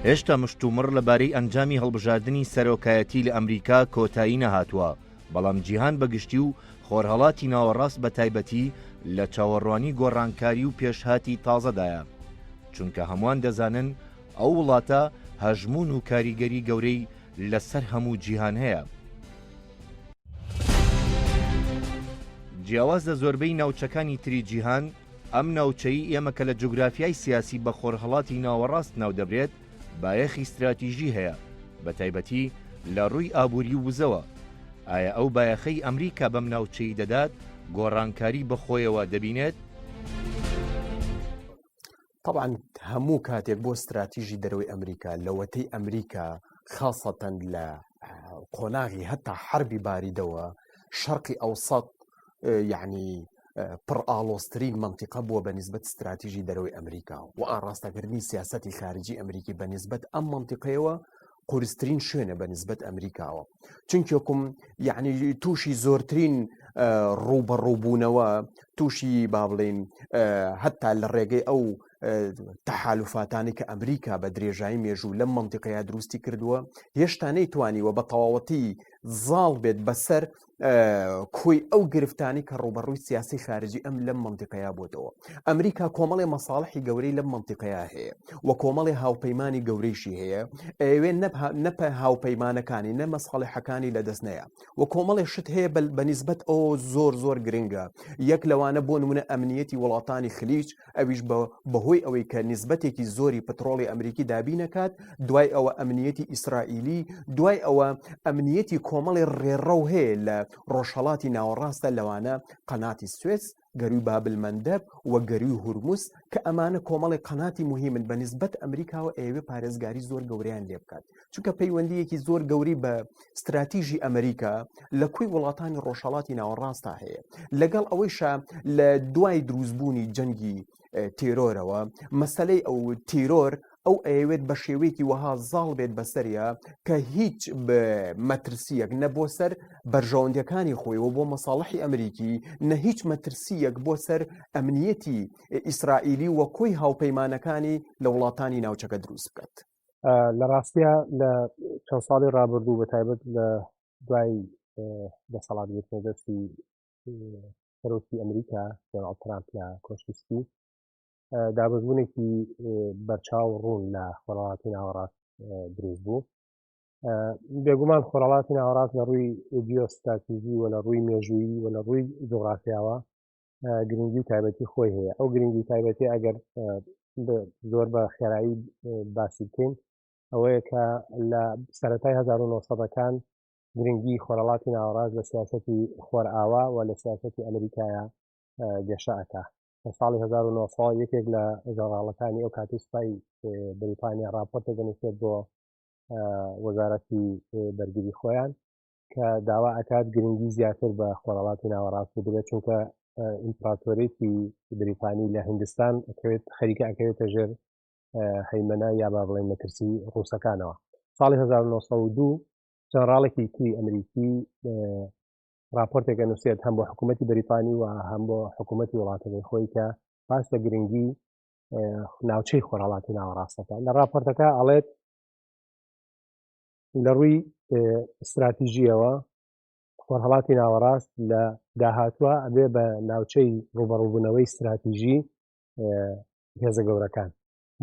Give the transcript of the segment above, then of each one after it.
هێشتا مشتومڕ لەبارەی ئەنجامی هەڵبژاردننی سەرۆکایەتی لە ئەمریکا کۆتایی نەهاتووە، بەڵام جیهان بەگشتی و خۆرهەڵاتی ناوەڕاست بە تایبەتی لە چاوەڕوانی گۆڕانکاری و پێشهاتی تازەدایە، چونکە هەمووان دەزانن ئەو وڵاتە هەژمون و کاریگەری گەورەی لەسەر هەموو جیهان هەیە. جیاواز لە زۆربەی ناوچەکانی تری جیهان، ئەم ناوچەی ئێمە کە لە جوگرافیای سیاسی بە خۆرهەڵاتی ناوەڕاست ناو دەبرێت بایەخی استراتیژی هەیە، بە تایبەتی لە ڕووی ئابووری و وزەوە. ئایا ئەو بایەخەی ئەمریکا بەم ناوچەی دەدات گۆڕانکاری بەخۆیەوە دەبینێت؟ طبعا هەموو کاتێک بۆ استراتیژی دەرەوەی ئەمریکا لەوەتەی ئەمریکا خاصەتەن لە قۆناغی هەتا حربی باریدەوە شەرقی ئەوسەط یعنی پڕ ئاڵۆسترین منتیقە بووە بە نسبەت استراتیژی دەرەوەی ئەمریکا و ئاڕاستەکردنی سیاسەتی خارجی ئەمریکی بە نسبەت ئەم منتیقەیەوە قورسترین شوێنە بە نسبەت ئەمریکاوە، چونکێکم یعنی تووشی زۆرترین ڕووبەڕووبوونەوە تووشی با بڵێن هەتا لە ڕێگەی ئەو تەحالوفاتانی کە ئەمریکا بە درێژایی مێژوو لەم منتیقەیە دروستی کردووە هێشتا نەیتوانیوە بە تەواوەتی زاڵ بێت بەسەر کۆی ئەو گرفتانی کە ڕوبەڕووی سیاسی خارجی ئەم لەم منتیقەیە بۆتەوە. ئەمریکا کۆمەڵی مەساڵحی گەورەی لەم منتیقەیە هەیە و کۆمەڵی هاوپەیمانی گەورەیشی هەیە، ئەوێ نەپە هاوپەیمانەکانی نە مەساڵحەکانی لەدەست نەیە و کۆمەڵی شت هەیە بە نسبەت ئەو زۆر گرنگە. یەک لەوانە بۆ نمونە ئەمنیەتی وڵاتانی خلیج، ئەویش بەهۆی ئەوەی کە نسبەتێکی زۆری پترۆڵی ئەمریکی دابینەکات، دوای ئەوە ئەمنیەتی ئیسرائیلی، دوای ئەوە ئەمنیەتی کۆمەڵی ڕێڕەو هەیە لە ڕۆژهەڵاتی ناوەڕاستە لەوانە قەناتی سوێس، گەروی بابلمەندەب و گەروی هورموس کە ئەمانە کۆمەڵی قەناتی مهمن بە نسبەت ئەمریکاوە ئێوێ پارێزگاری زۆر گەوریان لێ بکات، چونکە پەیوەندیەکی زۆر گەوری بە استراتیژی ئەمریکا لە کوی وڵاتانی ڕۆژهەڵاتی ناوەڕاستە هەیە. لەگەڵ ئەوەیشە لە دوای دروستبوونی جەنگی تیرۆرەوە مەسەلەی ئەو تیرۆر ئەو ئەوێت بە شێوەیەکی وەها زاڵ بێت بەسەریە کە هیچ مەترسیەک نە بۆ سەر بەرژەوەندەکانی خۆیەوە بۆ مەساڵحی ئەمریکی، نە هیچ مەترسیەک بۆ سەر ئەمنیەتی ئیسرائیلی وە کۆی هاوپەیمانەکانی لە وڵاتانی ناوچەکە دروست بکات. لە ڕاستیە لە چەند ساڵی ڕابردوو بە تایبەت لە دوای دەسەڵاتگرتنە دەستی سەرۆکی ئەمریکا دۆناڵد ترامپ لە کۆشتستی دابەزبوونێکی بەرچاو ڕوون لە خۆرهەڵاتی ناوەڕاست دروست بوو. بێگومان خۆرهەڵاتی ناوەڕاست لە ڕووی جیۆستراتیژی و لە ڕووی مێژوویی و لە ڕووی جوغرافیاوە گرنگی تایبەتی خۆی هەیە. ئەو گرنگی تایبەتی ئەگەر زۆر بە خێرایی باسی بکەین ئەوەیە کە لە سەرەتای 1970ەکان گرنگی خۆرهەڵاتی ناوەڕاست لە سیاسەتی خۆرئاوا و لە سیاسەتی ئەمریکایە گەشە ئەکا. لە ساڵی 1970 یەکێک لە ژەنڕاڵەکانی ئەو کاتی سوپای بریتانیا راپۆرتێک دەنووسێت بۆ وەزارەتی بەرگری خۆیان کە داوا ئەکات گرنگی زیاتر بە خۆرهەڵاتی ناوەڕاست بدرێت، چونکە ئیمپراتۆریەتی بریتانی لە هیندستان ئەکەوێت خەریکە ئەکەوێتە ژێر هەیمەنە یا با بڵێن مەترسی ڕووسەکانەوە. ساڵی 1992 جەنڕاڵێکی تری ئەمریکی راپۆرتێکە نووسێت هەم بۆ حکوومەتی بریتانی و هەم بۆ حکوومەتی وڵاتەکەی خۆی کە باس لە گرنگی ناوچەی خۆرهەڵاتی ناوەڕاستەکە. لە راپۆرتەکە ئەڵێت لە ڕووی استراتیژیەوە خۆرهەڵاتی ناوەڕاست لە داهاتووە ئەبێ بە ناوچەی ڕوبەڕووبوونەوەی استراتیژی هێزە گەورەکان.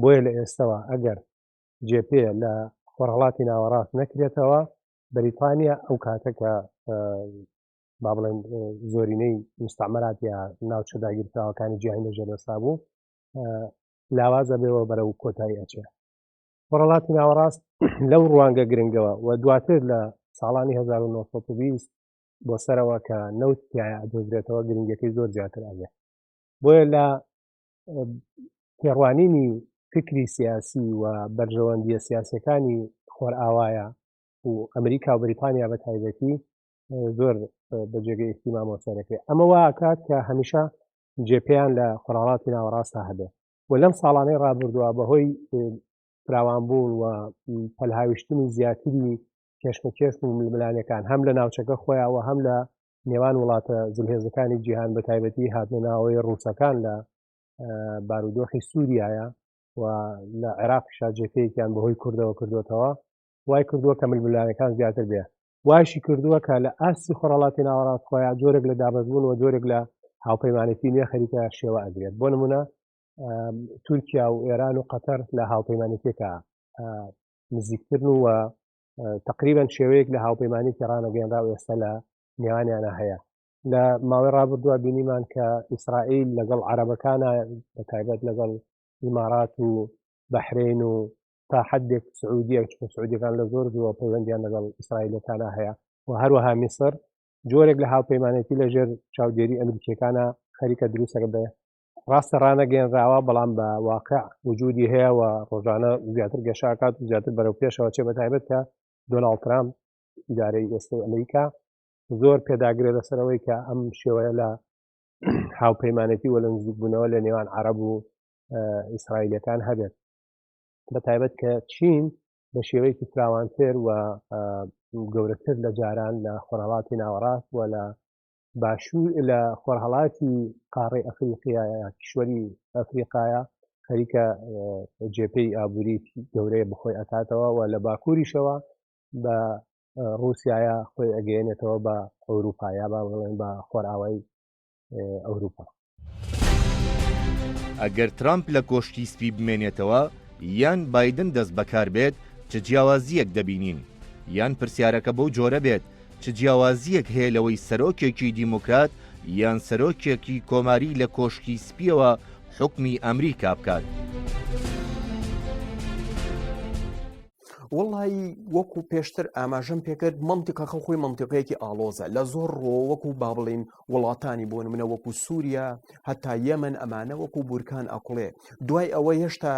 بۆیە لە ئێستەوە ئەگەر جێپێ لە خۆرهەڵاتی ناوەڕاست نەکرێتەوە بریتانیا ئەو کاتەکە با بڵێن زۆرینەی مستعمرات یا ناوچە داگیرکراوەکانی جیهانی لەژێر دەستا بوو لاوازە بێەوە بەرەو کۆتایی ئەچێ. خۆرهەڵاتی ناوەڕاست لەو ڕوانگە گرنگەوە و دواتر لە ساڵانی 1920 بۆ سەرەوە کە نەوت تایە ئەدۆزرێتەوە گرنگەکەی زۆر زیاتر ئەبێ. بۆیە لە پێڕوانینی فکری سیاسی و بەرژەوەندیە سیاسەکانی خۆرئاوایە و ئەمریکا و بریتانیا بە تایبەتی زۆر بەجێگەی ئیحتیمامەوە سەرەکرێت. ئەمە وا ئەکات کە هەمیشە جێپیان لە خۆرهەڵاتی ناوەڕاستە هەبێ و لەم ساڵانەی ڕابردووە بەهۆی فراوانبوون و پەلهاویشتنی زیاتری کێشمەکێش و ململانەکان هەم لە ناوچەکە خۆیەوە هەم لە نێوان وڵاتە جلهێزەکانی جیهان بە تایبەتی هاتنەناوەی ڕووسەکان لە بارودۆخی سووریایە و لە عێراقیشا جێپەیەکیان بەهۆی کوردەوە کردوێتەوە وای کردووە کە ململانەکان زیاتر بێ وایشی کردووە کە لە ئاسی خۆرهەڵاتی ناوەڕاست خۆیان جۆرێک لە دابەزبوون و جۆرێک لە هاوپەیمانێتی نوێ خەریکە شێوە ئەگرێت بۆ نمونە تورکیا و ئێران و قەتەر لە هاوپەیمانێتێکە نزیکترن و تقریبا شێوەیەک لە هاوپەیمانێتی ڕانەگەێنرا و ئێستا لە نێوانیانە هەیە لە ماوەی ڕابردووە بینیمان کە ئیسرائیل لەگەڵ عەرەبەکانە بەتایبەت لەگەڵ ئیمارات و بەحرین و تا حدێک سعودیەک سعودیەکان لە زۆر زووە پەیوەندیان لەگەڵ ئیسرائیلەکانە هەیە و هەروەها میسر جۆرێک لە هاوپەیمانێتی لەژێر چاودێری ئەمریکیەکانە خەریکە دروستەکە بێ ڕاستە ڕانەگەێنراوە بەڵام بە واقع وجودی هەیە و ڕۆژانە زیاتر گەشاکات و زیاتر بەرەو پێشەوە چێ بەتایبەت کە دۆناڵد ترامپ ئیدارەی ئێستای ئەمریکا زۆر پێداگرێت لەسەرەوەی کە ئەم شێوەیە لە هاوپەیمانێتی وە لە نزیکبوونەوە لە نێوان عەرەب و ئیسرائیلەکان هەبێت بەتایبەت کە چین بە شێوەیەکی فراوانتر و گەورەتر لە جاران لە خۆرهەڵاتی ناوەڕاست و لە باشوور لە خۆرهەڵاتی قاڕی ئەفریقیایە کیشوەری ئەفریقایە خەریکە جێپەی ئابووری گەورەیە بخۆی ئەکاتەوە و لە باکووریشەوە بە رووسایە خۆی ئەگەێنێتەوە بە ئەوروپایا با بڵێن بە خۆرئاوای ئەوروپا ئەگەر ترامپ لە کۆشتی سپی بمێنێتەوە یان بایدن دەست بەکار بێت چ جیاوازیەک دەبینین یان پرسیارەکە بەو جۆرە بێت چ جیاوازیەک هەیە لەوەی سەرۆکێکی دیموکرات یان سەرۆکێکی کۆماری لە کۆشتی سپیەوە حکمی ئەمریکا بکات وڵی وەکو پێشتر ئاماژەم پێکرد منتیقە خەڵخۆی منتیقەیەکی ئالۆزە لە زۆر ڕۆ وەکو با بڵین وڵاتانی بۆ نمونە وەکو سووریا هەتا یەمن ئەمانە وەکو بورکان ئەقوڵێ دوای ئەوە هێشتا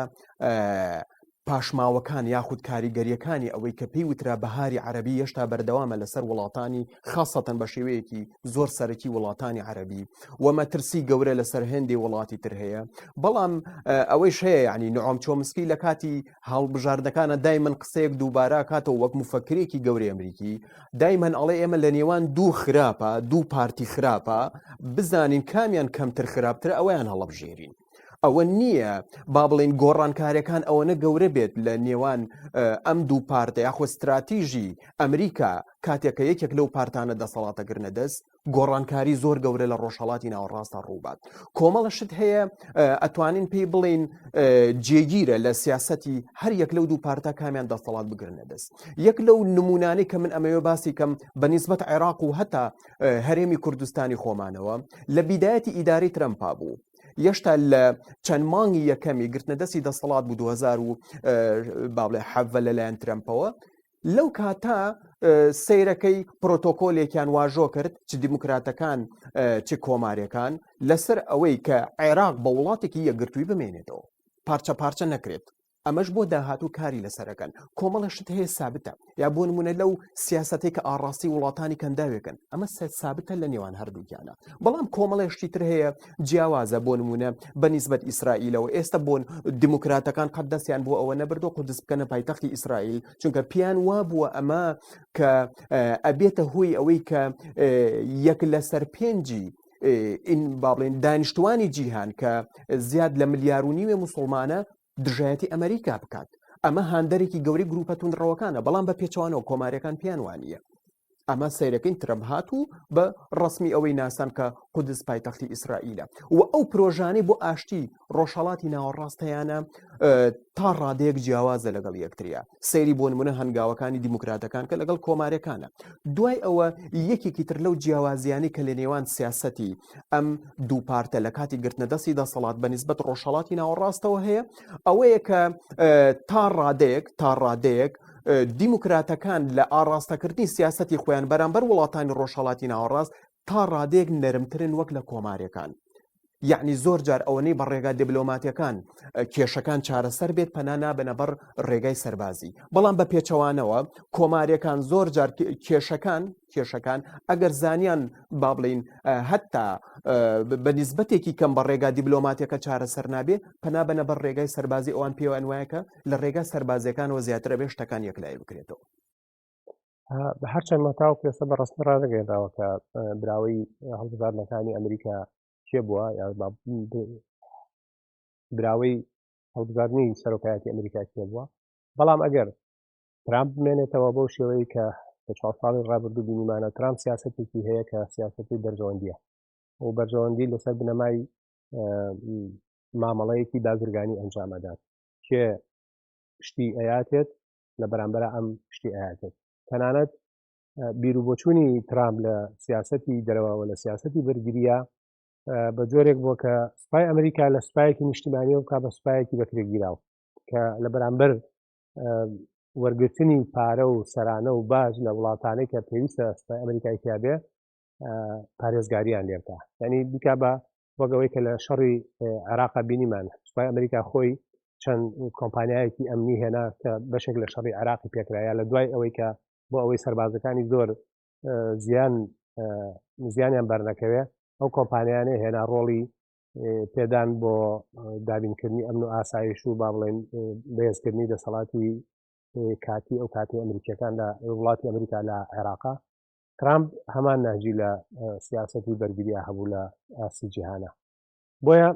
پاشماوەکان یاخود کاریگەریەکانی ئەوەی کە پێی وترا بەهاری عەرەبی هێشتا بەردەوامە لەسەر وڵاتانی خاصەتەن بە شێوەیەکی زۆر سەرەکی وڵاتانی عەرەبی و مەترسی گەورە لەسەر هێندی وڵاتی تر هەیە بەڵام ئەوەیش هەیە یعنی نعۆم چۆمسکی لە کاتی هەڵبژاردەکانە دایمەن قسەیەک دووبارە کاتەوە وەک مفەکرێکی گەورەی ئەمریکی دایمەن ئەڵێ ئێمە لە نێوان دوو خراپە دوو پارتی خراپە بزانین کامیان کەمتر خراپتر ئەوەیان هەڵەبژێرین ئەوە نییە با بڵین گۆڕانکارەکان ئەوەنە گەورە بێت لە نێوان ئەم دوو پارتە یاخۆ استراتیژی ئەمریکا کاتێکە یەکێک لەو پارتانە دەسەڵاتەگرنە دەست گۆڕانکاری زۆر گەورە لە ڕۆژهەڵاتی ناوەڕاستە ڕووبات کۆمەڵەشت هەیە ئەتوانین پێی بڵین جێگیرە لە سیاسەتی هەر یەک لەو دوو پارتە کامیان دەسەڵات بگرنە دەست یەک لەو نمونانەی کە من ئەمەوێ باسی کەم بەنیسبەت عێراق و هەتا هەرێمی کوردستانی خۆمانەوە لە بیدایەتی ئیداری ترەمپا بوو یەشتا لە چەند مانگی یەکەمی گرتنەدەستی دەسەڵات بوو 2017 لەلایەن ترەمپەوە لەو کاتا سەیرەکەی پرۆتۆکۆلێکیان واژۆ کرد چ دیموکراتەکان چ کۆماریەکان لەسەر ئەوەی کە عێراق بە وڵاتێکی یەکگرتووی بمێنێتەوە پارچە پارچە نەکرێت ئەمەش بۆ داهاتوو کاری لەسەرەکەن کۆمەڵەشت هەیە سابتە یا بۆ نمونە لەو سیاسەتێک کە ئاڕاستی وڵاتانی کەنداوێکن ئەمە سابتە لە نێوان هەردووکیانە بەڵام کۆمەڵێشتی تر هەیە جیاوازە بۆ نمونە بەنیسبەت ئیسرائیلەوە ئێستا بۆ دیموکراتەکان قەت دەستیان بۆ ئەوە نەبردۆ قودس بکەنە پایتەختی ئیسرائیل چونکە پیان وا بووە ئەمە کە ئەبێتە هۆی ئەوەی کە یەک لەسەر پێنجی ئین با بڵێن دانیشتوانی جیهان کە زیاد لە ملیار و نیوێ موسڵمانە دژایەتی ئەمریکا بکات ئەمە هاندەرێکی گەوری گروپە توندڕەوەکانە بەڵام بە پێچوانەوە کۆماریەکان پیان وانییە ئەمە سەیرەکەین ترەمپ هاتوو بە ڕسمی ئەوەی ناسان کە قودس پایتەختی ئیسرائیلە و ئەو پرۆژانەی بۆ ئاشتی ڕۆژهەڵاتی ناوەڕاستەیانە تا ڕادەیەک جیاوازە لەگەڵ یەکتریا سەیری بۆ نمونە هەنگاوەکانی دیموکراتەکان کە لەگەڵ کۆماریەکانە دوای ئەوە یەکێکی تر لەو جیاوازیانی کە لە نێوان سیاسەتی ئەم دوو پارتە لە کاتی گرتنەدەستی دەسەڵات بەنیسبەت ڕۆژهەڵاتی ناوەڕاستەوە هەیە ئەوەیە کە تا ڕادەیەک دیموکراتەکان لە ئاڕاستەکردنی سیاسەتی خۆیان بەرامبەر وڵاتانی ڕۆژهەڵاتی ناوەڕاست تا ڕادەیەک نەرمترن وەک لە کۆماریەکان یعنی زۆر جار ئەوەنەی بە ڕێگا دیبلۆماتیەکان کێشەکان چارەسەر بێت پەنا نابنە بەر ڕێگای سەربازی بەڵام بە پێچەوانەوە کۆماریەکان زۆر جار کێشەکان ئەگەر زانیان با بڵین هەتا بە نیسبەتێکی کەم بە ڕێگا دیبلۆماتیەکە چارەسەر نابێ پەنا بنە بەر ڕێگای سەربازی ئەوان پێوان وایەکە لە ڕێگا سەربازیەکانەوە زیاترە بێ شتەکان یەکلای بکرێتەوە بە هەرچەند مەتاو پێسە بە ڕستمە ڕادەگەێنراوە کە براوەی هەڵبژاردنەکانی ئەمریکا کێ بووە یا براوەی هەڵبژاردننی سەرۆکایەتی ئەمریکای بووە بەڵام ئەگەر ترامپ بمێنێتەوە بۆ شێوەیە کە بە 4 ساڵی ڕابردوو بینیمانە ترامپ سیاسەتێکی هەیە کە سیاسەتی بەرژەوەندیە و بەرژەوەندی لەسەر بنەمای مامەڵەیەکی بازرگانی ئەنجامەدات کێ شتی ئەیاتێت لە بەرامبەر ئەم شتی ئەیاتێت تەنانەت بیرروبۆچوونی ترامپ لە سیاسەتی دەرەوەوە لە سیاسەتی بەرگریە بە جۆرێک بووە کە سوپای ئەمریکا لە سوپایەکی نیشتیمانیەوە بکات بە سوپایەکی بەکرێگیراو کە لە بەرامبەر وەرگرتنی پارە و سەرانە و باش لە وڵاتانەی کە پێویستە سوپای ئەمریکای تیابێ پارێزگاریان لێ بکات یعنی بیکا بە وەگەوەی کە لە شەڕی عێراقا بینیمان سوپای ئەمریکا خۆی چەند کۆمپانیایەکی ئەمنی هێنا کە بەشێک لە شەڕی عێراقی پێکرایە لە دوای ئەوەی کە بۆ ئەوەی سەربازەکانی زۆر زیانیان بەرنەکەوێ ئەو کۆمپانیانە هێنا ڕۆڵی پێدان بۆ دابینکردنی ئەمن و ئاسایش و با بڵێن بەهێزکردنی دەسەڵاتی کاتی ئەو کاتی ئەمریکیەکان لە وڵاتی ئەمریکا لە عێراقا ترامپ هەمان ناجی لە سیاسەتی بەرگریە هەبوو لە ئاسی جیهانە بۆیە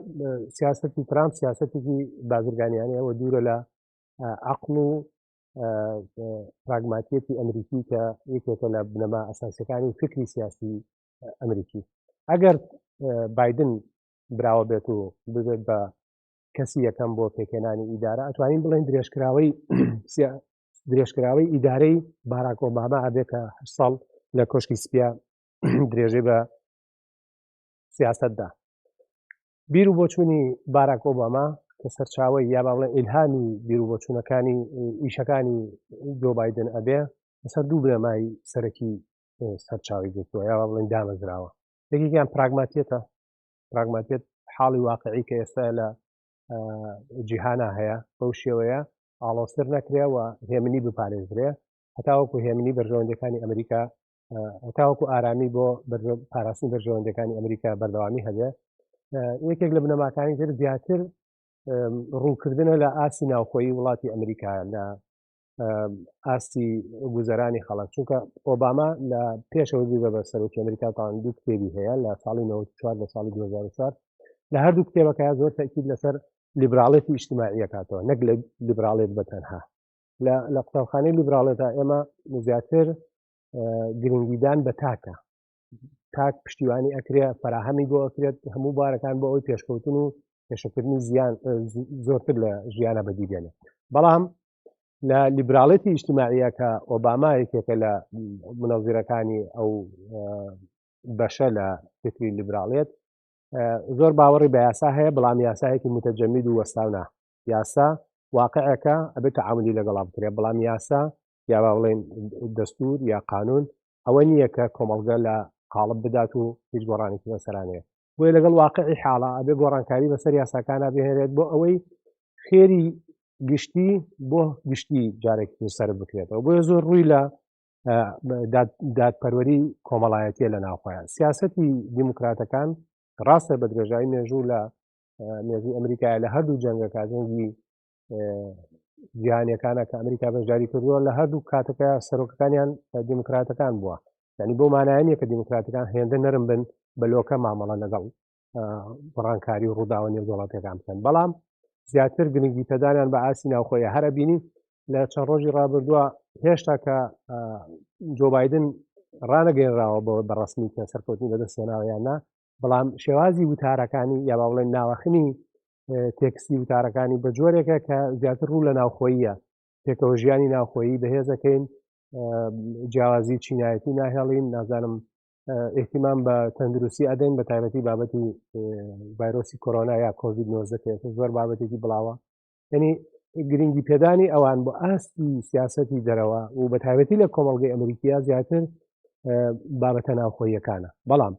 سیاسەتی ترامپ سیاسەتێکی بازرگانیانەوە دوورە لە عەقڵ و پراگماتیەتی ئەمریکی کە یەکێکە لە بنەما ئەساسیەکانی فکری سیاسی ئەمریکی ئەگەر بایدن براوە بێت و ببێت بە کەسی یەکەم بۆ پێکێنانی ئیدارە ئەتوانین بڵێن درێژکراوەی ئیدارەی باراک ئۆباما ئەبێ کە 8 ساڵ لە کۆشکی سپیا درێژەی بە سیاستدا بیر و بۆچوونی باراک ئۆباما کە سەرچاوی یا با بڵێن ئیلهامی بیر و بۆچوونەکانی ئیشەکانی جۆ بایدن ئەبێ لەسەر دوو بنەمای سەرەکی سەرچاوی گرتووە یا با بڵێن دامەزراوە یەکێکیان پراگماتیەت حاڵی واقعی کە ئێستا لە جیهانە هەیە بەو شێوەیە ئاڵۆسر نەکرێەوە هێمنی بپارێزرێ هەتاوەکو هێمنی بەرژەوەندەکانی ئەمریکا هەتاوەکو ئارامی بۆ پاراستنی بەرژەوەندەکانی ئەمریکا بەردەوامی هەبێ یەکێک لە بنەماکانی تر زیاتر ڕووکردنە لە ئاسی ناوخۆیی وڵاتی ئەمریکا لە ئاستی گوزەرانی خەڵک چونکە ئۆباما لە پێشەوە بە بە سەرۆکی ئەمریکا تاوان دوو کتێبی هەیە لە ساڵی 94 لە ساڵی 2004 لە هەردوو کتێبەکە زۆر تاکید لەسەر لیبراڵێتی ئیجتیماعی کاتەوە نەک لە لیبراڵێت بەتەنها لە قوتابخانەی لیبراڵێتە ئێمە زیاتر گرنگیدان بە تاک پشتیوانی ئەکرێ فراهەمی بۆ ئەکرێت هەموو بارەکان بۆ ئەوی پێشکەوتن و پێشەکردنی زیان زۆرتر لە ژیانە بەدیبێنێ بەڵام لە لیبراڵێتی ئیجتیماعیە کە ئۆباما یەکێکە لە منەزیرەکانی ئەو بەشە لە فکری لیبراڵێت زۆر باوەڕی بە یاسا هەیە بەڵام یاسایەکی متەجەمید و وەستاونە یاسا واقعەکە ئەبێت تعاملی لەگەڵا بکرێت بەڵام یاسا یا با بڵێن دەستور یا قانون ئەوە نییە کە کۆمەڵگە لە قاڵب بدات و هیچ گۆڕانێکی بەسەرانەیە بۆیە لەگەڵ واقعی حاڵە ئەبێ گۆڕانکاری بەسەر یاساکانە بهێنرێت بۆ ئەوەی خێری گشتی بۆ گشتی جارێکی سەر بکرێتەوە بۆیە زۆر ڕووی لە دادپەروەری کۆمەڵایەتیە لە ناوخۆیان سیاسەتی دیموکراتەکان ڕاستە بە درێژایی مێژوو لە مێژووی ئەمریکای لە هەردوو جەنگەکە جەنگی جیهانیەکانە کە ئەمریکا بەشداری کردووە لە هەردوو کاتەکە سەرۆکەکانیان دیموکراتەکان بووە یعنی بۆ مانایانیە کە دیموکراتەکان هێندە نەرم بن بە لۆکە مامەڵە لەگەڵ بڕانکاری و ڕووداوە نێودوڵەتەکان بکەن بەڵام زیاتر گرنگی پێدانیان بە ئاسی ناوخۆیە هەرە بینی لە چەند ڕۆژی ڕابردووە هێشتا کە جۆ بایدن ڕانەگەێنراوە بۆ بەڕەسمی کە سەرکەوتنی بەدەستێناوەیاننا بەڵام شێوازی وتارەکانی یا با بڵێن ناوەخنی تێکستی وتارەکانی بە جۆرێکە کە زیاتر ڕوو لە ناوخۆییە پێکەوە ژیانی ناوخۆیی بەهێزەکەین جیاوازی چینایەتی ناهێڵین نازانم احتیمام بە تەندروستی ئەدەین بە تایبەتی بابەتی ڤایرۆسی کۆرۆنا یا کۆڤید 19 زۆر بابەتێکی بڵاوە یعنی گرنگی پێدانی ئەوان بۆ ئاستی سیاسەتی دەرەوە و بە تایبەتی لە کۆمەڵگەی ئەمریکیا زیاتر بابەتە ناوخۆییەکانە بەڵام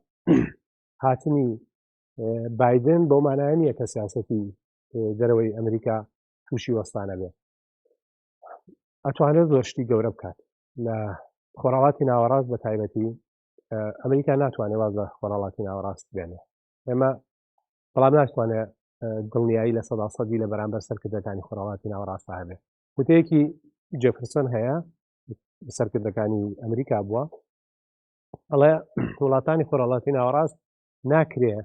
هاتنی بایدن بۆ مانایە کە سیاسەتی دەرەوەی ئەمریکا تووشی وەستانە بێت ئەتوانێت زۆر شتی گەورە بکات لە خۆڕاڵاتی ناوەڕاست بە تایبەتی ئەمریکا ناتوانێت واز بە خۆڕاڵاتی ناوەڕاست بێنێ ئێمە بەڵام ناتوانێت دڵنیایی لە سەداسەدی لە بەرامبەر سەرکردەکانی خۆڕاڵاتی ناوەڕاست هەبێت وتەیەکی جێفرسن هەیە سەرکردەکانی ئەمریکا بووە ئەڵێ وڵاتانی خۆڕاڵاتی ناوەڕاست ناکرێ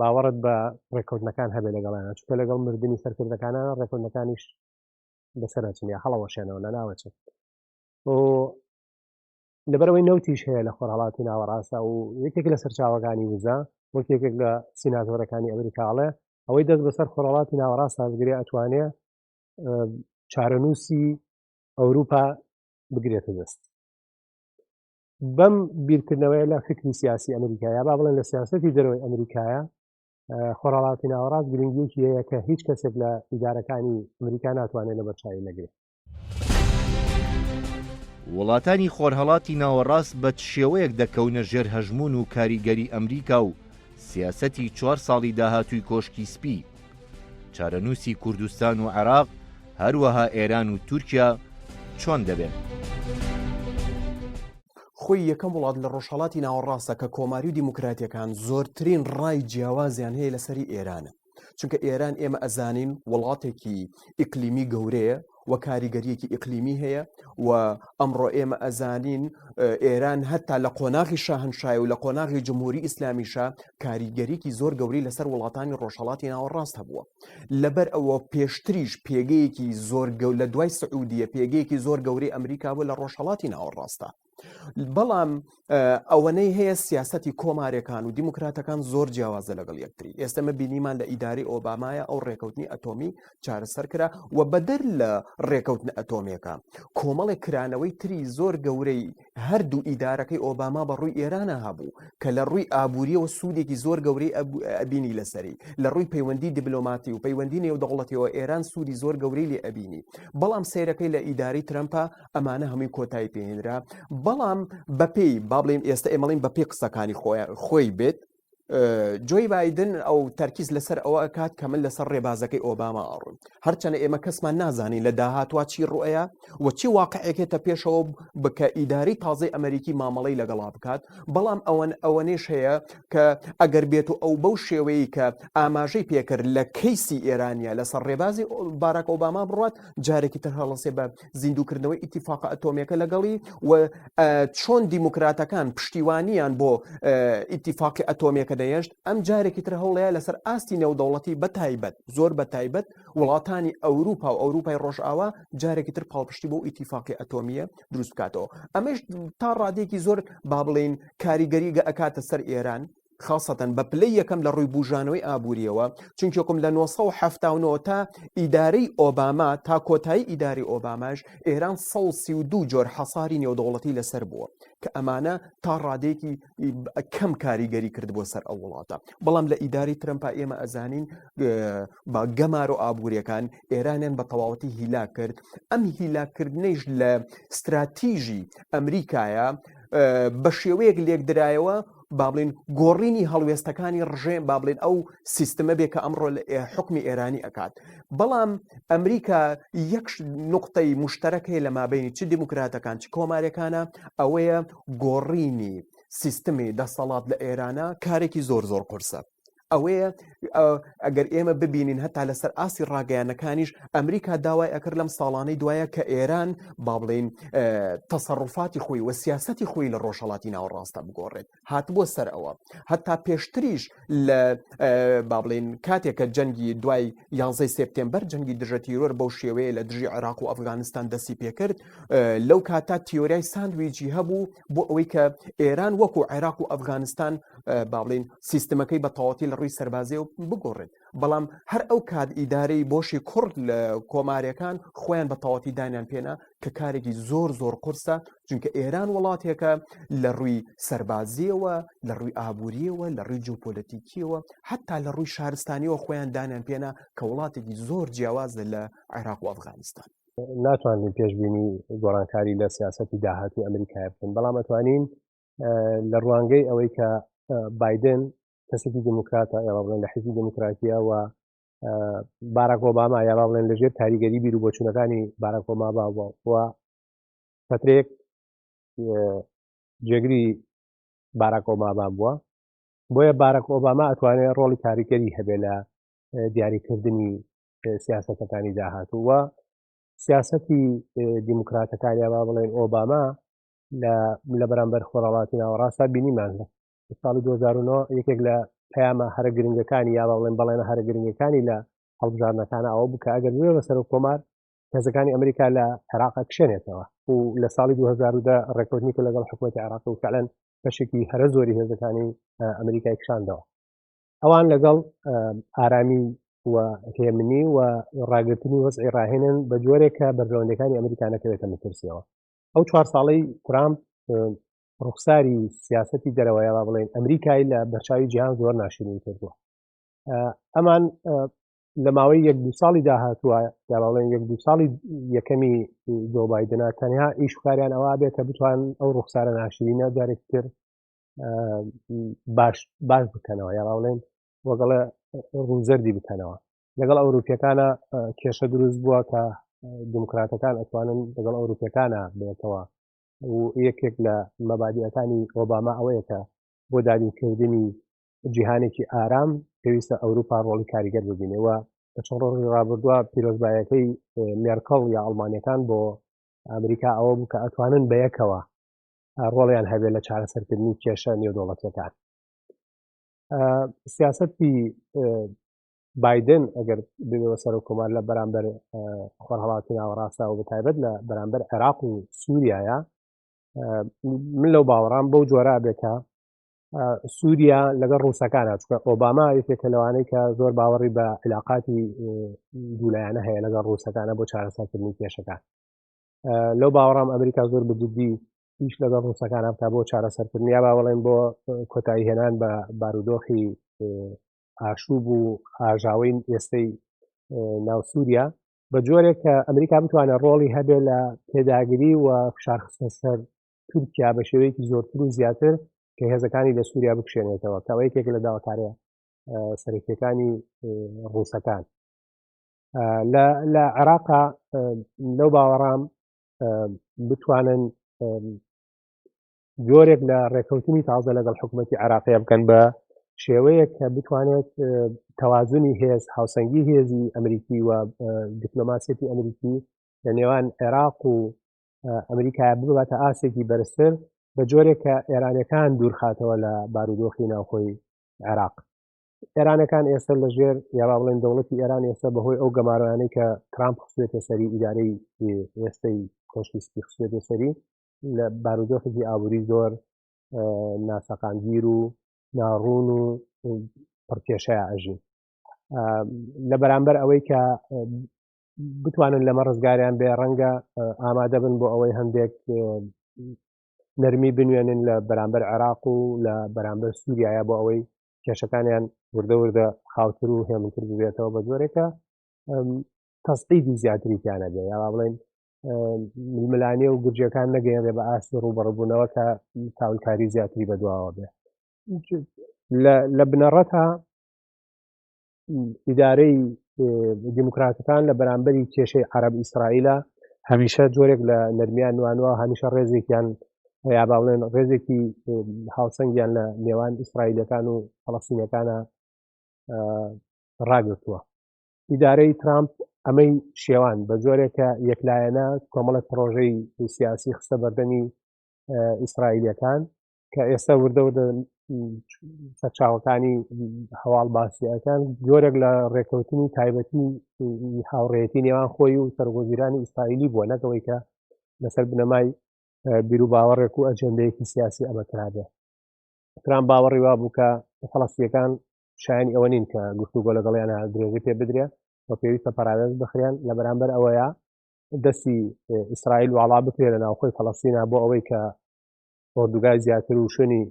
باوەڕت بە ڕێکەوتنەکان هەبێ لەگەڵیان چکە لەگەڵ مردنی سەرکردەکانە ڕێکەوتنەکانیش بەسەرچنیە هەڵەوەشێنەوە لە ناوەچێت لەبەرەوەی نەوتیش هەیە لە خۆرهەڵاتی ناوەڕاستە و یەکێک لە سەرچاوەکانی وزە وەک یەکێک لە سیناتۆرەکانی ئەمریکاڵێ ئەوەی دەست بەسەر خۆرهەڵاتی ناوەڕاستە بگرێ ئەتوانێت چارەنووسی ئەوروپا بگرێتە دەست بەم بیرکردنەوەی لە فکری سیاسی ئەمریکایە با بڵێن لە سیاسەتی دەرەوەی ئەمریکایە خۆرهەڵاتی ناوەڕاست گرنگیەکی هەیە کە هیچ کەسێک لە ئیدارەکانی ئەمریکا ناتوانێت لە بەرچاوی نەگرێت وڵاتانی خۆرهەڵاتی ناوەڕاست بە شێوەیەک دەکەونە ژێر هەژمون و کاریگەری ئەمریکا و سیاسەتی 4 ساڵی داهاتووی کۆشکی سپی چارەنووسی کوردستان و عێراق هەروەها ئێران و تورکیا چۆن دەبێت خۆی یەکەم وڵات لە ڕۆژهەڵاتی ناوەڕاستە کە کۆماری و دیموکراتیەکان زۆرترین ڕای جیاوازیان هەیە لەسەری ئێرانە چونکە ئێران ئێمە ئەزانین وڵاتێکی ئیقلیمی گەورەیە و کاریگەریەکی ئیقلیمی هەیە و ئەمڕۆ ئێمە ئەزانین ئێران هەتا لە قۆناغی شاهنشای و لە قۆناغی جمهوری ئیسلامیشا کاریگەریەکی زۆر گەورەی لەسەر وڵاتانی ڕۆژهەڵاتی ناوەڕاست هەبووە لەبەر ئەوە پێشتریش پێگەیەکی زۆر لە دوای سعودیە پێگەیەکی زۆر گەورەی ئەمریکا بوو لە ڕۆژهەڵاتی ناوەڕاستە بەڵام ئەوەنەی هەیە سیاسەتی کۆمارەکان و دیموکراتەکان زۆر جیاوازە لەگەڵ یەکتری ئێستەمە بینیمان لە ئیداری ئۆبامایە ئەو ڕێکەوتنی ئەتۆمی چارەسەر کرا و بەدەر لە ڕێکەوتن ئەتۆمیەکە کۆمەڵێک کرانەوەی تری زۆر گەورەی هەردوو ئیدارەکەی ئۆباما بە ڕووی ئێرانە هەبوو کە لە ڕووی ئابووریەوە سوودێکی زۆر گەورەی ئەبینی لەسەری لە ڕووی پەیوەندی دیبلۆماتی و پەیوەندی نێودەوڵەتیەوە ئێران سوودی زۆر گەورەی لێ ئەبینی بەڵام سیرەکەی لە ئیداری ترەمپە ئەمانە هەمووی کۆتایی پێهێنرا بەڵام بەپێی با بڵێن ئێستا ئێمەڵین بەپێی قسەکانی خۆی بێت جۆی بایدن ئەو تەرکیز لەسەر ئەوە ئەکات کە من لەسەر ڕێبازەکەی ئۆباما ئاڕوون هەرچەنە ئێمە کەسمان نازانین لە داهاتوە چی ڕوئەیە و چی واقعێکێتە پێشەوە بکە ئیداری تازەی ئەمریکی مامەڵەی لەگەڵا بکات بەڵام ئەوەنێش هەیە کە ئەگەر بێت و ئەو بەو شێوەیە کە ئاماژەی پێکرد لە کەیسی ئێرانیا لەسەر ڕێبازی باراک ئۆباما بڕات جارێکی تر هەڵەسێ بە زیندوکردنەوەی ئیتیفاق ئەتۆمیەکە لەگەڵی و چۆن دیموکراتەکان پشتیوانیان بۆ ئیتیفاقی ئەتۆمیەکە دەیەشت ئەم جارێکی تر هەوڵەیە لەسەر ئاستی نێودەوڵەتی بەتایبەت زۆر بەتایبەت وڵاتانی ئەوروپا و ئەوروپای ڕۆژئاوا جارێکی تر پاڵپشتی بۆ ئیتیفاقی ئەتۆمیە دروست بکاتەوە ئەمەش تا ڕادێکی زۆر با بڵێن کاریگەریگە ئەکاتە سەر ئێران خاصەتەن بە پلەی یەکەم لە ڕووی بوژانەوەی ئابوووریەوە چونکەکم لە 1970 تا ئیدارەی ئۆباما تا کۆتایی ئیداری ئۆباماش ئێران 132 جۆر حەساری نێودەوڵەتی لەسەر بووە کە ئەمانە تا ڕادێکی کەم کاریگەری کرد بۆ سەر ئەو وڵاتە بەڵام لە ئیداری ترەمپا ئێمە ئەزانین با گەمار و ئابوووریەکان ئێرانیان بە تەواوەتی هیلا کرد ئەم هیلاکردنەیش لە استراتیژی ئەمریکایە بە شێوەیەک لێکدرایەوە بابلین گۆڕینی هەڵوێستەکانی ڕژێ بابلین ئەو سیستمە بێ کە ئەمڕۆ حکمی ئێرانی ئەکات بەڵام ئەمریکا یەک نقطەی مشتەرەک هەیە لە مابینی چ دیموکراتەکان چ کۆمارەکانە ئەوەیە گۆڕینی سیستمی دەسەڵات لە ئێرانە کارێکی زۆر زۆر قورسە ئەوەیە ئەگەر ئێمە ببینین هەتا لەسەر ئاسی ڕاگەیانەکانیش ئەمریکا داوای ئەکرد لەم ساڵانەی دوایە کە ئێران با بڵێن تەسەڕوفاتی خۆی و سیاسەتی خۆی لە ڕۆژهەڵاتی ناوەڕاستە بگۆڕێت هاتبووە سەر ئەوە هەتا پێشتریش لە با بڵێن کاتێکە جەنگی دوای 11 سپتێمبەر جەنگی دژە تیرۆر بەو شێوەیە لە دژی عێراق و ئەفغانستان دەستی پێکرد لەو کاتا تیۆریای ساندویجی هەبوو بۆ ئەوەی کە ئێران وەکو عێراق و ئەفغانستان با بڵێن سیستمەکەی بە تەواوەتی لە ڕووی سەربازی و بگۆڕێت بەڵام هەر ئەو کات ئیدارەی بۆشی کورد لە کۆمارەکان خۆیان بە تەواوەتی دانیان پێنا کە کارێکی زۆر زۆر قورسە چونکە ئێران وڵاتێکە لە ڕووی سەربازیەوە لە ڕووی ئابووریەوە لە ڕووی جیۆپۆلیتیکیەوە حتا لە ڕووی شارستانیەوە خۆیان دانیان پێنا کە وڵاتێکی زۆر جیاوازە لە عێراق و ئەفغانستان ناتوانین پێشبینی گۆڕانکاری لە سیاسەتی داهاتی ئەمریکای بکەین بەڵام ئەتوانین لە ڕوانگەی ئەوەی کە بایدن کەسێکی دموکراتە یا بڵێن لە حیزبی دموکراتیە و باراک ئۆباما یا بڵێن لەژێر کاریگەری بیر و بۆچوونەکانی باراک ئۆباما بووە و فترێک جێگری باراک ئۆباما بووە بۆیە باراک ئۆباما ئەتوانێت ڕۆڵی کاریگەری هەبێ لە دیاریکردنی سیاسەتەکانی داهاتوو و سیاسەتی دیموکراتەکان یا بڵێن ئۆباما لە بەرامبەر خۆرهەڵاتی ناوەڕاستە بینیمان لە ساڵی 2009 یەکێک لە پەیامە هەرە گرنگەکانی یا بڵێن بەڵێنە هەرە گرنگەکانی لە هەڵبژاردنەکانە ئەوە بوو کە ئەگەر نوێ بەسەر کۆمار هێزەکانی ئەمریکا لە عێراقا کشێنێتەوە و لە ساڵی 2010 ڕێکوتنی کە لەگەڵ حکوومەتی عێراق و فعلەن بەشێکی هەرە زۆری هێزەکانی ئەمریکای کشاندەوە ئەوان لەگەڵ ئارامی و هێمنی و ڕاگررتنی وەزعی ڕاهێنن بە جۆرێک کە بەرژەوەندەکانی ئەمریکا نەکەوێتە مەترسیەوە ئەو 4 ساڵەی ترامپ ڕوخساری سیاسەتی دەرەوەیە با بڵێن ئەمریکای لە بەرچاوی جیهان زۆر ناشرینی کردووە ئەمان لە ماوەی 1-2 ساڵی داهاتووە یا بڵێن 1-2 ساڵی یەکەمی جۆ بایدنە تەنها ئیشکاریان ئەوە بێت کە بتوان ئەو ڕوخسارە ناشرینە جارێک تر باش بکەنەوە یا بڵێن وەگەڵە ڕووزەردی بکەنەوە لەگەڵ ئەوروپیەکانە کێشە دروست بووە کە دموکراتەکان ئەتوانن لەگەڵ ئەوروپیەکانە بێتەوە و یەکێک لە مەبادیەکانی ئۆباما ئەوەیە کە بۆ دادینکردنی جیهانێکی ئارام پێویستە ئەوروپا ڕۆڵی کاریگەر ببینێەوە بە چەند ڕۆژی ڕابردووە پیرۆزبایەکەی مێرکەڵ یا ئەڵمانیەکان بۆ ئەمریکا ئەوە بوو کە ئەتوانن بە یەکەوە ڕۆڵیان هەبێت لە چارەسەرکردنی کێشە نێودەوڵەتیەکان سیاسەتی بایدن ئەگەر ببێەوە سەر و کۆمار لە بەرامبەر خۆرهەڵاتی ناوەڕاستە و بەتایبەت لە بەرامبەر عێراق و سووریایە من لەو باوەڕام بەو جۆرە بێکە سووریا لەگەڵ ڕووسەکانە چکە ئۆباما یەکێکە لەوانەی کە زۆر باوەڕی بە علاقاتی دوولایەنە هەیە لەگەڵ ڕووسەکانە بۆ چارەسەرکردنی کێشەکان لەو باوەڕام ئەمریکا زۆر بجددی هیچ لەگەڵ ڕووسەکانە بکە بۆ چارەسەرکردنی یا با بڵێن بۆ کۆتایی هێنان بە بارودۆخی ئاشوب و ئاژاوەی ئێستەی ناو سووریا بە جۆرێک کە ئەمریکا بتوانێت ڕۆڵی هەبێ لە پێداگیری و فشارخستنە سەر تورکیا بە شێوەیەکی زۆرتر و زیاتر کە هێزەکانی لە سووریا بکشێنێتەوە کەەوە یەکێک لە داواکاریە سەرەکیەکانی ڕووسەکان لە عێراقا لەو باوەڕام بتوانن جۆرێک لە ڕێکەوتنی تازە لەگەڵ حکوومەتی عێراقیە بکەن بە شێوەیەک کە بتوانێت تەوازنی هێز هاوسەنگی هێزی ئەمریکی و دیپلۆماسیەتی ئەمریکی لە نێوان عێراق و ئەمریکا بباتە ئاسێکی بەرزتر بە جۆرێک کە ئێرانەکان دوورخاتەوە لە بارودۆخی ناوخۆی عێراق ئێرانەکان ئێستا لە ژێر یا با بڵێن دەوڵەتی ئێران ئێستا بەهۆی ئەو گەمارانەی کە ترامپ خسوێتە سەری ئیدارەی ئێستای کۆشتیستی خسوێتە سەری لە بارودۆخێکی ئابووری زۆر ناسەقاندگیر و ناڕوون و پڕکێشەیە ئەژین لە بەرامبەر ئەوەی کە بتوانن لەمە ڕزگاریان بێ ڕەنگە ئامادە بن بۆ ئەوەی هەندێک نەرمی بنوێنن لە بەرامبەر عێراق و لە بەرامبەر سووریایە بۆ ئەوەی کێشەکانیان وردە خاوتر و هێمنتر ببێتەوە بە جۆرێکە تەسعیدی زیاتریتیانە بێ یا بڵێن ململانێ و گورجەکان نەگەیەنێ بە ئاسی ڕوبەڕبوونەوە کە تاولکاری زیاتری بەدواوە بێ لە بنەڕەتە ئیدارەی دیموکراتەکان لە بەرامبەری کێشەی عەرەب ئیسرائیلە هەمیشە جۆرێک لە نەرمیان نوانوە هەمیشە ڕێزێکیان یا با بڵێن ڕێزێکی هاوسەنگیان لە نێوان ئیسرائیلەکان و فەڵەستینەکانە ڕاگرتووە ئیدارەی ترامپ ئەمەی شێوان بە جۆرێکە یەکلایەنە کۆمەڵک پرۆژەی سیاسی خستە بەردەمی ئیسرائیلەکان کە ئێستا وردە سەرچاوەکانی هەواڵ باسیەکان جۆرێک لە ڕێکەوتنی تایبەتی هاوڕێتی نێوان خۆی و سەرۆکوەزیرانی ئیسرائیلی بووە نەکەوەی کە لەسەر بنەمای بیر و باوەڕێک و ئەجەندەیەکی سیاسی ئەمە کرابێ ترامپ باوەڕی وا بوو کە فەڵەستیەکان شایانی ئەوە نین کە گفتوگۆ لەگەڵیانە درێژی پێ بدرێ و پێویستە پەراوێز بخرێن لە بەرامبەر ئەوەیە دەستی ئیسرائیل وڵا بکرێ لە ناوخۆی فەڵەستینە بۆ ئەوەی کە ئۆردوگای زیاتر و شوێنی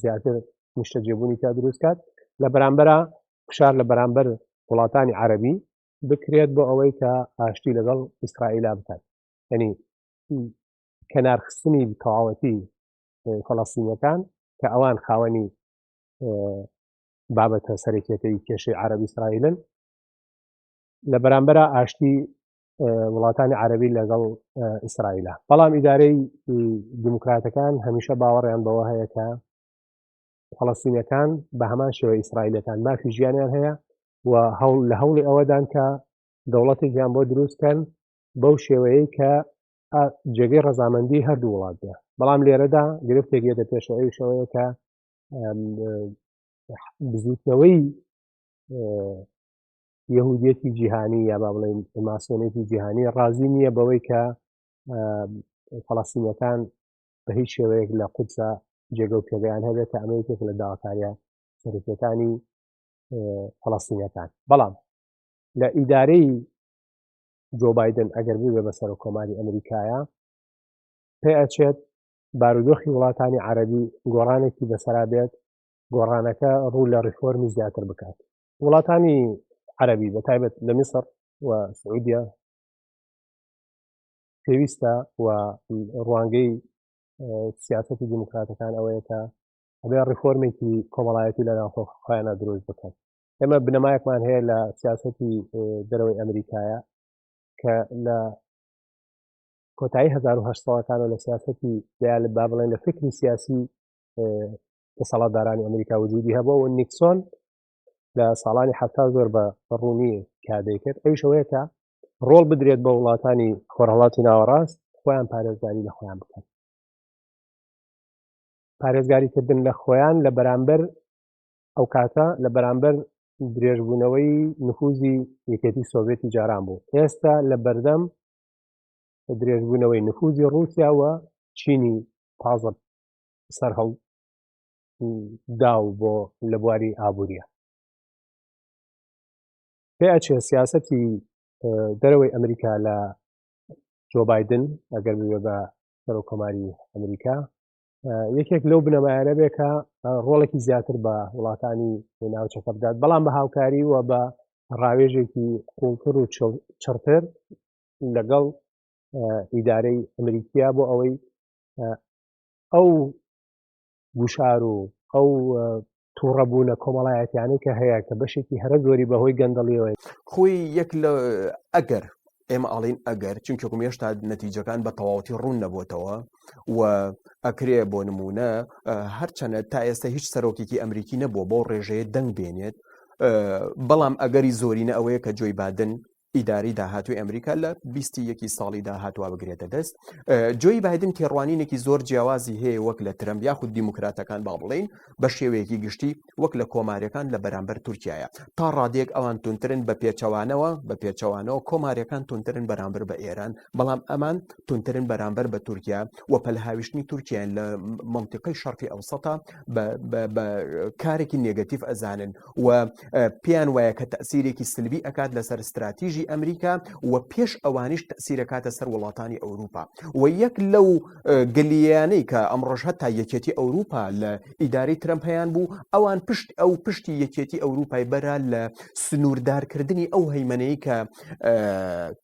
زیاتر نیشتەجێبوونی تا دروستکات لە بەرامبەرە فشار لە بەرامبەر وڵاتانی عەرەبی بکرێت بۆ ئەوەی کە ئاشتی لەگەڵ ئیسرائیلا بکات یعنی کەنارخستنی تەواوەتی فەڵەستینیەکان کە ئەوان خاوەنی بابەتە سەرەکیەکەی کێشەی عەرەب ئیسرائیلن لە بەرامبەرە ئاشتی وڵاتانی عەرەبی لەگەڵ ئیسرائیلە بەڵام ئیدارەی دیموکراتەکان هەمیشە باوەڕیان بەوە هەیە کە فەڵەستینیەکان بە هەمان شێوە ئیسرائیلەکان مافی ژیانیان هەیە و لە هەوڵی ئەوەدان کە دەوڵەتێکیان بۆ دروستکەن بەو شێوەیەی کە جێگەی ڕەزامەندی هەردوو وڵات بێ بەڵام لێرەدا گرفتێک یەتە پێشەوەی شەوەیە کە بزوتنەوەی یەهودیەتی جیهانی یا با بڵێن ماسۆنێتی جیهانی ڕازی نییە بەوەی کە فەڵەستینیەکان بە هیچ شێوەیەک لە قودسە جێگە و پێگەیان هەبێت کە ئەمەیەکێک لە داواکاریە سەرەکیەکانی فەڵەستینیەکان. بەڵام لە ئیدارەی جۆ بایدن ئەگەر بووێ بە سەرۆکۆماری ئەمریکایە پێ ئەچێت بارودۆخی وڵاتانی عەرەبی گۆڕانێکی بەسەرا بێت، گۆڕانەکە ڕوو لە ڕیفۆرمی زیاتر بکات. وڵاتانی عەرەبی بەتایبەت لە میسر و سعودیا پێویستە و ڕوانگەی سیاسەتی دیموکراتەکان ئەوەیە کە ئەبێ ڕیفۆرمێکی کۆمەڵایەتی لە ناوخۆ خۆیانە دروست بکەن. ئێمە بنەمایەکمان هەیە لە سیاسەتی دەرەوەی ئەمریکایە کە لە کۆتایی 1970ەکانەوە لە سیاسەتی با بڵێن لە فکری سیاسی دەسەڵاتدارانی ئەمریکا وجودی هەبووە و نیکسۆن لە ساڵانی حەفتا زۆر بە ڕوونی کادەی کرد. ئەویش ئەوەیە کە ڕۆڵ بدرێت بە وڵاتانی خۆرهەڵاتی ناوەڕاست خۆیان پارێزگاری لە خۆیان بکەن. پارێزگاریکردن لە خۆیان لە بەرامبەر ئەو کاتە لە بەرامبەر درێژبوونەوەی نفوذی یەکێتی سۆڤێتی جاران بوو. ئێستا لە بەردەم درێژبوونەوەی نفوذی رووسیاوە چینی تازە سەرهەڵ داو بۆ لە بواری ئابووریە. پێ ئەچێ سیاسەتی دەرەوەی ئەمریکا لە جۆ بایدن ئەگەر بوێ بە سەرۆکۆماری ئەمریکا یەکێک لەو بنەمایانە بێ کە ڕۆڵێکی زیاتر بە وڵاتانی ناوچەکە بدات، بەڵام بە هاوکاری و بە ڕاوێژێکی قوڵتر و چڕتر لەگەڵ ئیدارەی ئەمریکیا بۆ ئەوەی ئەو گوشار و ئەو تووڕەبوونە کۆمەڵایەتیانەی کە هەیە کە بەشێکی هەرە زۆری بەهۆی گەندەڵیەوەی خۆی یەک لە ئەگەر ئێمە ئاڵین ئەگەر چونکە هێشتا نەتیجەکان بە تەواوەتی ڕوون نەبووتەوە و ئەکرێ بۆ نمونە هەرچەنە تا ئێستا هیچ سەرۆکێکی ئەمریکی نەبووە بۆ ڕێژەیە دەنگ بێنێت، بەڵام ئەگەری زۆرینە ئەوەیە کە جۆی بایدن ئیداری داهاتوی ئەمریکا لە 21 ساڵی داهاتوە بگرێتە دەست. جۆی بایدن تێڕوانینێکی زۆر جیاوازی هەیە وەک لە ترەمپ یاخود دیموکراتەکان با بڵێن بە شێوەیەکی گشتی وەک لە کۆماریەکان لە بەرامبەر تورکیایە. تا ڕادێک ئەوان تونترن بە پێچەوانەوە کۆماریەکان تونترن بەرامبەر بە ئێران، بەڵام ئەمان تونترن بەرامبەر بە تورکیا و پەلهاویشتنی تورکیان لە منتیقەی شەرقی ئەوسەتا بە کارێکی نێگەتیڤ ئەزانن و پێیان وایە کە تەسیرێکی سلبی ئەکات لەسەر استراتیژی ئەمریکا و پێش ئەوانیش تەسیرەکاتە سەر وڵاتانی ئەوروپا. و یەک لەو گلیانەی کە ئەمڕۆژ هەتا یەکێتی ئەوروپا لە ئیداری ترەمپیان بوو ئەوان پشتی یەکێتی ئەوروپای بەرا لە سنووردارکردنی ئەو هەیمەنەی کە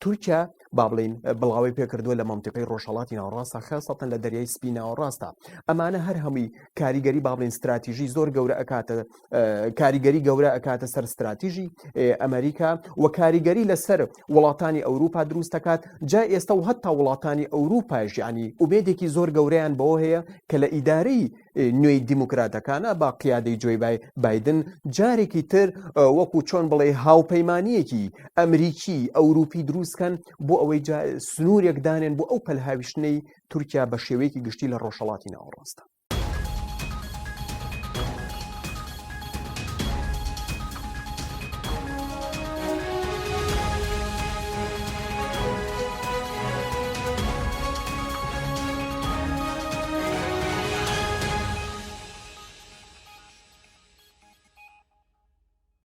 تورکیا با بڵێن بڵاوی پێکردووە لە منتیقەی ڕۆژهەڵاتی ناوەڕاستە خاصەتەن لە دەریای سپی ناوەڕاستە. ئەمانە هەر هەمووی کاریگەری با بڵێن استراتیژی زۆر گەورە ئەکاتە کاریگەری گەورە ئەکاتە سەر استراتیژی ئەمریکا و کاریگەری لەسەر وڵاتانی ئەوروپا دروست دەکات. جا ئێستا و هەتا وڵاتانی ئەوروپاش یعنی ئومێدێکی زۆر گەورەیان بەوە هەیە کە لە ئیدارەی نوێی دیموکراتەکانە با قیادەی جۆی بایدن جارێکی تر وەکو چۆن بڵێ هاوپەیمانیەکی ئەمریکی ئەوروپی دروستکەن بۆ ئەوەی سنوورێک دانێن بۆ ئەو پەلهاویشتنەی تورکیا بە شێوەیەکی گشتی لە ڕۆژهەڵاتی ناوەڕاستە.